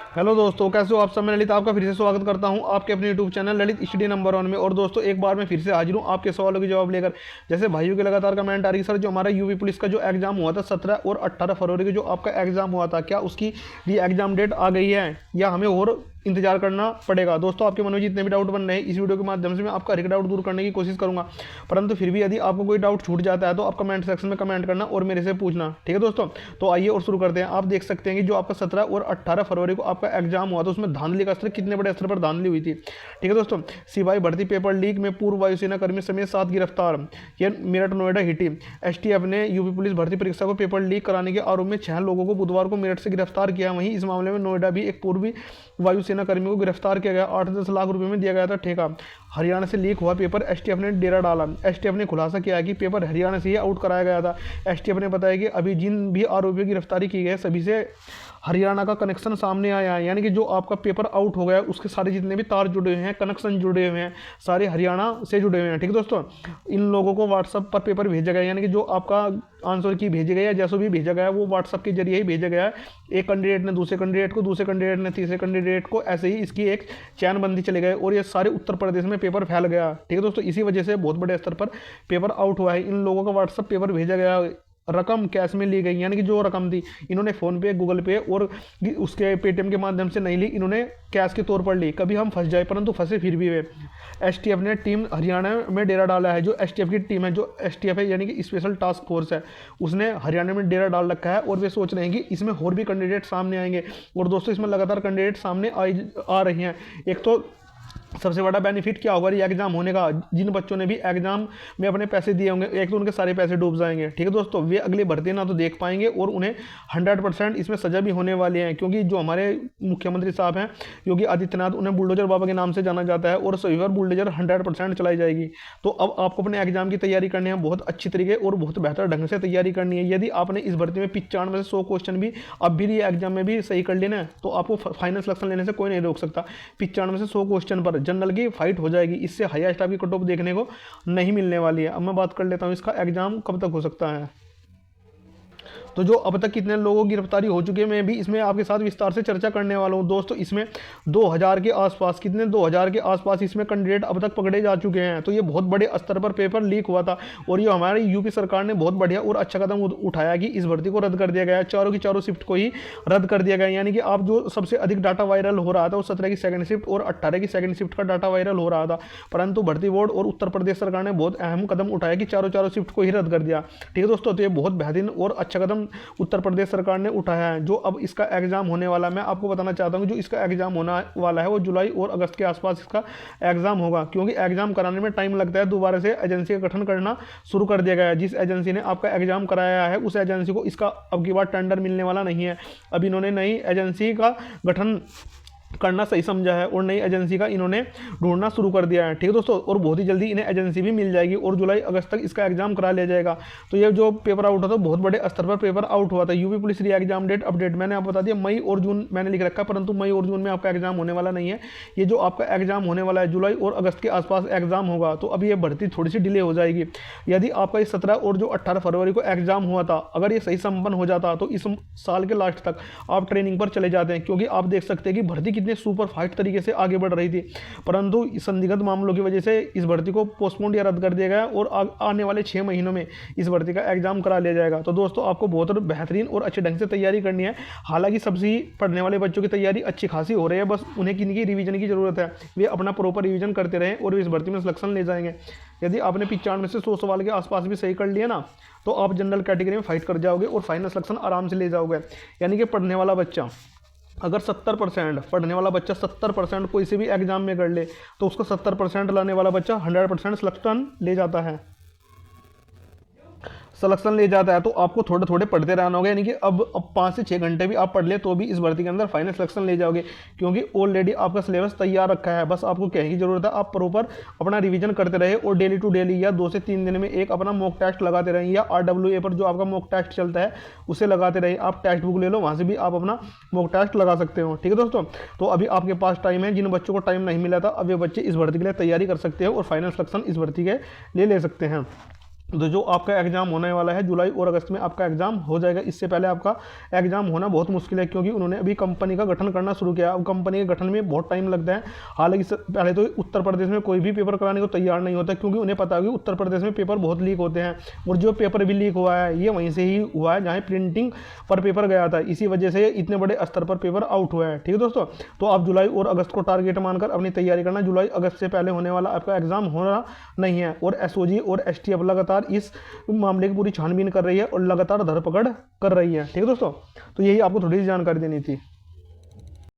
Hello दोस्तों, कैसे हो आप सब। मैं ललित आपका फिर से स्वागत करता हूं आपके अपने YouTube channel Lalit study number 1 में। और दोस्तों एक बार मैं फिर से हाजिर हूं आपके सवालों के जवाब लेकर। जैसे भाइयों के लगातार कमेंट आ रही है, सर जो हमारा यूपी पुलिस का जो एग्जाम हुआ था 17 और 18 फरवरी को जो आपका एग्जाम हुआ था, क्या उसकी री एग्जाम डेट आ गई है या हमें और इंतजार करना पड़ेगा। दोस्तों आपके मन में जितने भी डाउट बन रहे हैं, इस वीडियो के माध्यम से मैं आपका हर एक डाउट दूर करने की कोशिश करूंगा। परंतु फिर भी यदि आपको कोई डाउट छूट जाता है तो आप कमेंट सेक्शन में कमेंट करना और मेरे से पूछना, ठीक है दोस्तों। तो आइए और शुरू करते हैं। आप देख सकते हैं कि जो आपका 17 और 18 फरवरी को आपका एग्जाम हुआ था, उसमें धांधली का स्तर कितने बड़े स्तर पर धांधली हुई थी, ठीक है दोस्तों। सिपाही भर्ती पेपर लीक में पूर्व वायुसेना कर्मी समेत 7 गिरफ्तार। यह मेरठ नोएडा हिटी। एसटीएफ ने यूपी पुलिस भर्ती परीक्षा को पेपर लीक कराने के आरोप में 6 लोगों को बुधवार को मेरठ से गिरफ्तार किया। वहीं इस मामले में नोएडा भी एक पूर्वी वायुसेना कर्मी को गिरफ्तार किया गया। 8-10 लाख रुपए में दिया गया था ठेका। हरियाणा से लीक हुआ पेपर, एसटीएफ ने डेरा डाला। एसटीएफ ने खुलासा किया कि पेपर हरियाणा से ही आउट कराया गया था। एसटीएफ ने बताया कि अभी जिन भी आरोपियों की गिरफ्तारी की गई है, सभी से हरियाणा का कनेक्शन सामने आया है। यानी कि जो आपका पेपर आउट हो गया उसके सारे जितने भी तार जुड़े हुए हैं, कनेक्शन जुड़े हुए हैं, सारे हरियाणा से जुड़े हुए हैं, ठीक है दोस्तों। इन लोगों को व्हाट्सएप पर पेपर भेजा गया, यानी कि जो आपका आंसर की भेजी गई है, जैसे भी भेजा गया है वो व्हाट्सएप के जरिए ही भेजा गया है। एक कैंडिडेट ने दूसरे कैंडिडेट को, दूसरे कैंडिडेट ने तीसरे कैंडिडेट को, ऐसे ही इसकी एक चैनबंदी चले गए और ये सारे उत्तर प्रदेश में पेपर फैल गया, ठीक है दोस्तों। इसी वजह से बहुत बड़े स्तर पर पेपर आउट हुआ है। इन लोगों का व्हाट्सएप पेपर भेजा गया, रकम कैश में ली गई, यानी कि जो रकम थी इन्होंने फ़ोन पे, गूगल पे और उसके पेटीएम के माध्यम से नहीं ली, इन्होंने कैश के तौर पर ली। कभी हम फंस जाए, परंतु फंसे फिर भी वे। एसटीएफ ने टीम हरियाणा में डेरा डाला है। जो एसटीएफ की टीम है, जो एसटीएफ है यानी कि स्पेशल टास्क फोर्स है, उसने हरियाणा में डेरा डाल रखा है और वे सोच रहे हैं कि इसमें और भी कैंडिडेट सामने आएंगे। और दोस्तों इसमें लगातार कैंडिडेट सामने आ रही हैं। एक तो सबसे बड़ा बेनिफिट क्या होगा ये एग्जाम होने का, जिन बच्चों ने भी एग्जाम में अपने पैसे दिए होंगे, एक तो उनके सारे पैसे डूब जाएंगे, ठीक है दोस्तों। वे अगली भर्ती ना तो देख पाएंगे और उन्हें 100% इसमें सजा भी होने वाली है। क्योंकि जो हमारे मुख्यमंत्री साहब हैं योगी आदित्यनाथ, उन्हें बुलडोजर बाबा के नाम से जाना जाता है और सभी बार बुलडोजर 100% चलाई जाएगी। तो अब आपको अपने एग्जाम की तैयारी करनी है बहुत अच्छी तरीके और बहुत बेहतर ढंग से तैयारी करनी है। यदि आपने इस भर्ती में 95 में से 100 क्वेश्चन भी अब भी ये एग्जाम में भी सही कर लेना है तो आपको फाइनल सिलेक्शन लेने से कोई नहीं रोक सकता। 95 में से 100 क्वेश्चन पर जनरल की फाइट हो जाएगी। इससे हाईएस्ट आपकी कट ऑफ देखने को नहीं मिलने वाली है। अब मैं बात कर लेता हूं इसका एग्जाम कब तक हो सकता है। तो जो अब तक कितने लोगों की गिरफ्तारी हो चुकी है, मैं भी इसमें आपके साथ विस्तार से चर्चा करने वाला हूं दोस्तों। इसमें 2000 के आसपास, कितने 2000 के आसपास इसमें कैंडिडेट अब तक पकड़े जा चुके हैं। तो ये बहुत बड़े स्तर पर पेपर लीक हुआ था और ये हमारी यूपी सरकार ने बहुत बढ़िया और अच्छा कदम उठाया कि इस भर्ती को रद्द कर दिया गया। चारों की चारों शिफ्ट को ही रद्द कर दिया गया। यानी कि आप जो सबसे अधिक डाटा वायरल हो रहा था वो 17 की सेकंड शिफ्ट और 18 की सेकंड शिफ्ट का डाटा वायरल हो रहा था। परंतु भर्ती बोर्ड और उत्तर प्रदेश सरकार ने बहुत अहम कदम उठाया कि चारों शिफ्ट को ही रद्द कर दिया, ठीक है दोस्तों। तो ये बहुत बेहतरीन और अच्छा कदम उत्तर प्रदेश सरकार ने उठाया है। जो अब इसका एग्जाम होने वाला, मैं आपको बताना चाहता हूं जो इसका एग्जाम होने वाला है वो जुलाई और अगस्त के आसपास इसका एग्जाम होगा। क्योंकि एग्जाम कराने में टाइम लगता है, दोबारा से एजेंसी का गठन करना शुरू कर दिया गया है। जिस एजेंसी ने आपका एग्जाम कराया है उस एजेंसी को इसका अब की बार टेंडर मिलने वाला नहीं है। अब इन्होंने नई एजेंसी का गठन करना सही समझा है और नई एजेंसी का इन्होंने ढूंढना शुरू कर दिया है, ठीक है दोस्तों। और बहुत ही जल्दी इन्हें एजेंसी भी मिल जाएगी और जुलाई अगस्त तक इसका एग्जाम करा लिया जाएगा। तो ये जो पेपर आउट हुआ था बहुत बड़े स्तर पर पेपर आउट हुआ था। UP police re exam date update मैंने आपको बता दिया, मई और जून मैंने लिख रखा, परंतु मई और जून में आपका एग्जाम होने वाला नहीं है। ये जो आपका एग्जाम होने वाला है जुलाई और अगस्त के आसपास एग्जाम होगा। तो अभी ये भर्ती थोड़ी सी डिले हो जाएगी। यदि आपका इस 17 और जो 18 फरवरी को एग्जाम हुआ था, अगर ये सही संपन्न हो जाता तो इस साल के लास्ट तक आप ट्रेनिंग पर चले जाते हैं। क्योंकि आप देख सकते हैं कि भर्ती कितने सुपर फास्ट तरीके से आगे बढ़ रही थी, परंतु संदिग्ध मामलों की वजह से इस भर्ती को पोस्टपोन या रद्द कर दिया गया और आने वाले 6 महीनों में इस भर्ती का एग्जाम करा लिया जाएगा। तो दोस्तों आपको बहुत बेहतरीन और अच्छे ढंग से तैयारी करनी है। हालांकि सब्जी पढ़ने वाले बच्चों की तैयारी अच्छी खासी हो रही है, बस उन्हें किनकी रिवीजन की जरूरत है। वे अपना प्रॉपर रिवीजन करते रहें और वे इस भर्ती में सिलेक्शन ले जाएंगे। यदि आपने 95 में से 100 सवाल के आसपास भी सही कर लिया ना, तो आप जनरल कैटेगरी में फाइट कर जाओगे और फाइनल सिलेक्शन आराम से ले जाओगे। यानी कि पढ़ने वाला बच्चा अगर 70% पढ़ने वाला बच्चा 70% कोई से भी एग्जाम में कर ले तो उसको 70% लाने वाला बच्चा 100% सिलेक्शन ले जाता है, सिलेक्शन ले जाता है। तो आपको थोड़े थोड़े पढ़ते रहना होगा। यानी कि अब 5 से 6 घंटे भी आप पढ़ ले तो भी इस भर्ती के अंदर फाइनल सिलेक्शन ले जाओगे। क्योंकि ऑलरेडी आपका सिलेबस तैयार रखा है, बस आपको कहने की जरूरत है आप प्रॉपर अपना रिवीजन करते रहे और डेली टू डेली या 2 से 3 दिन में एक अपना मॉक टेस्ट लगाते रहें, या RWA पर जो आपका मॉक टेस्ट चलता है उसे लगाते रहे। आप टेक्स्ट बुक ले लो, वहाँ से भी आप अपना मॉक टेस्ट लगा सकते हो, ठीक है दोस्तों। तो अभी आपके पास टाइम है। जिन बच्चों को टाइम नहीं मिला था अब वे बच्चे इस भर्ती के लिए तैयारी कर सकते हो और फाइनल सिलेक्शन इस भर्ती के लिए ले सकते हैं। तो जो आपका एग्ज़ाम होने वाला है जुलाई और अगस्त में आपका एग्ज़ाम हो जाएगा। इससे पहले आपका एग्ज़ाम होना बहुत मुश्किल है, क्योंकि उन्होंने अभी कंपनी का गठन करना शुरू किया। अब कंपनी के गठन में बहुत टाइम लगता है। हालांकि पहले तो उत्तर प्रदेश में कोई भी पेपर कराने को तैयार नहीं होता, क्योंकि उन्हें पता है कि उत्तर प्रदेश में पेपर बहुत लीक होते हैं। और जो पेपर भी लीक हुआ है ये वहीं से ही हुआ है जहाँ प्रिंटिंग पर पेपर गया था। इसी वजह से इतने बड़े स्तर पर पेपर आउट हुआ है। ठीक है दोस्तों, तो आप जुलाई और अगस्त को टारगेट मानकर अपनी तैयारी करना। जुलाई अगस्त से पहले होने वाला आपका एग्ज़ाम होना नहीं है। और एसओजी और एसटीएफ लगातार इस मामले की पूरी छानबीन कर रही है और लगातार धरपकड़ कर रही है। ठीक है दोस्तों, तो यही आपको थोड़ी सी जानकारी देनी थी।